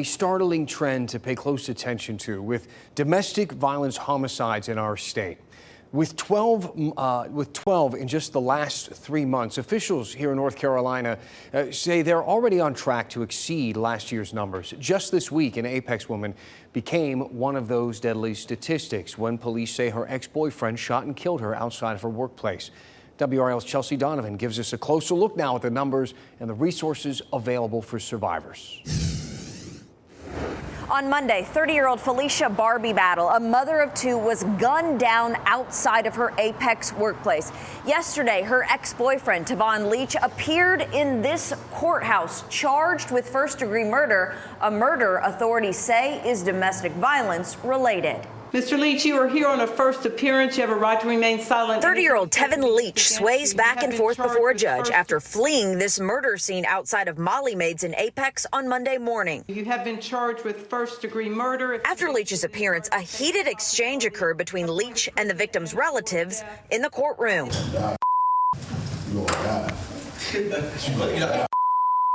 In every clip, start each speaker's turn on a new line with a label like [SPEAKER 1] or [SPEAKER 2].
[SPEAKER 1] A startling trend to pay close attention to with domestic violence homicides in our state. With 12 in just the last 3 months, officials here in North Carolina say they're already on track to exceed last year's numbers. Just this week, an Apex woman became one of those deadly statistics when police say her ex-boyfriend shot and killed her outside of her workplace. WRL's Chelsea Donovan gives us a closer look now at the numbers and the resources available for survivors.
[SPEAKER 2] On Monday, 30-year-old Felicia Barbie Battle, a mother of two, was gunned down outside of her Apex workplace. Yesterday, her ex-boyfriend, Tavon Leach, appeared in this courthouse charged with first-degree murder, a murder authorities say is domestic violence related.
[SPEAKER 3] Mr. Leach, you are here on a first appearance. You have a right to remain silent.
[SPEAKER 2] 30-year-old Tevin Leach sways back and forth before a judge after fleeing this murder scene outside of Molly Maids in Apex on Monday morning.
[SPEAKER 3] You have been charged with first-degree murder.
[SPEAKER 2] After Leach's appearance, a heated exchange occurred between Leach and the victim's relatives in the courtroom.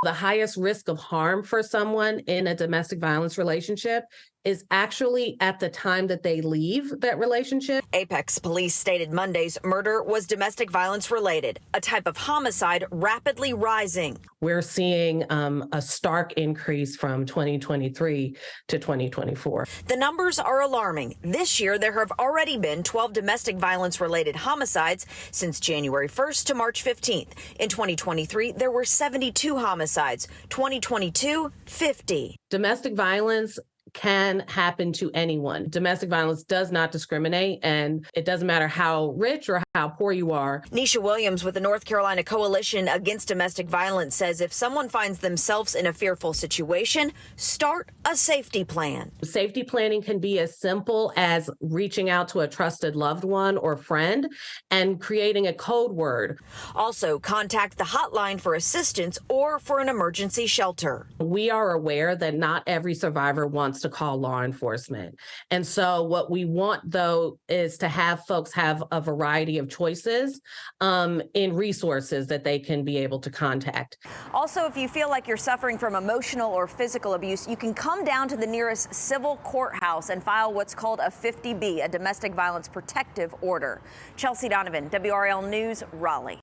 [SPEAKER 4] The highest risk of harm for someone in a domestic violence relationship is actually at the time that they leave that relationship.
[SPEAKER 2] Apex police stated Monday's murder was domestic violence related, a type of homicide rapidly rising.
[SPEAKER 4] We're seeing a stark increase from 2023 to 2024.
[SPEAKER 2] The numbers are alarming. This year, there have already been 12 domestic violence related homicides since January 1st to March 15th. In 2023, there were 72 homicides. 2022, 50.
[SPEAKER 4] Domestic violence can happen to anyone. Domestic violence does not discriminate, and it doesn't matter how rich or how poor you are.
[SPEAKER 2] Nisha Williams with the North Carolina Coalition Against Domestic Violence says if someone finds themselves in a fearful situation, start a safety plan.
[SPEAKER 4] Safety planning can be as simple as reaching out to a trusted loved one or friend and creating a code word.
[SPEAKER 2] Also, contact the hotline for assistance or for an emergency shelter.
[SPEAKER 4] We are aware that not every survivor wants to call law enforcement. And so what we want, though, is to have folks have a variety of choices in resources that they can be able to contact.
[SPEAKER 2] Also, if you feel like you're suffering from emotional or physical abuse, you can come down to the nearest civil courthouse and file what's called a 50B, a domestic violence protective order. Chelsea Donovan, WRL News, Raleigh.